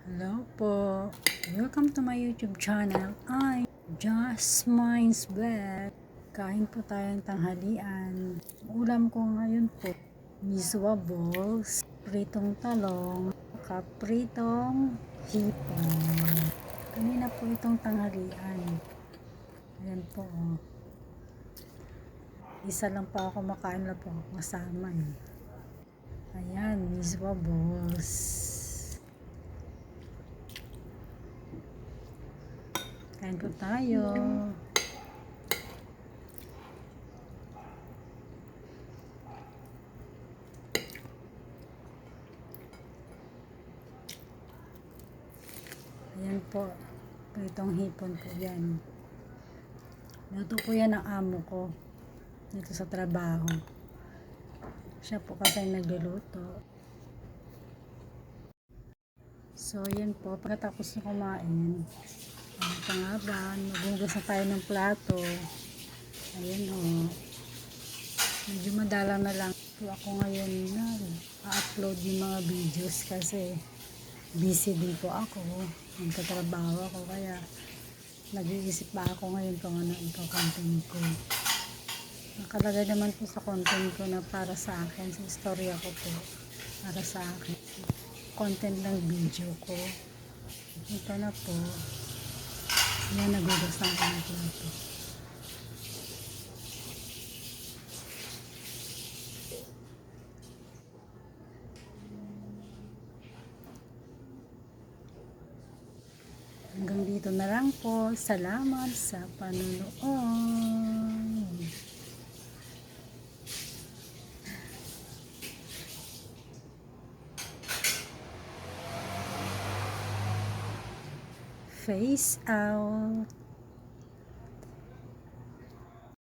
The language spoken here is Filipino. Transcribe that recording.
Hello po. Welcome to my YouTube channel. I'm Jasmine's Vlog. Kain po tayong tanghalian. Ulam ko ngayon po, miswa balls, pritong talong, kapritong hipon. Kanina po itong tanghalian. Ayan po. Isa lang pa ako makain na po kasama. Ayan, miswa balls. Kain po tayo. Ayan po. Pritong hipon po yan. Luto po yan ng amo ko. Dito sa trabaho. Siya po kasi nagluluto. So, yan po. Pagkatapos na kumain, ito nga ba, magugas na tayo ng plato. Ayan o. Medyo madalang na lang po ako ngayon na upload yung mga videos kasi busy din po ako. Nagtatrabaho ako kaya nag-iisip pa ako ngayon kung ano ito content ko. Nakalagay naman po sa content ko na para sa akin, sa istorya ko po. Para sa akin. Content ng video ko. Ito na po. Yan, nagugas na ako ng plato. Hanggang dito na lang po. Salamat sa panonood. Face out.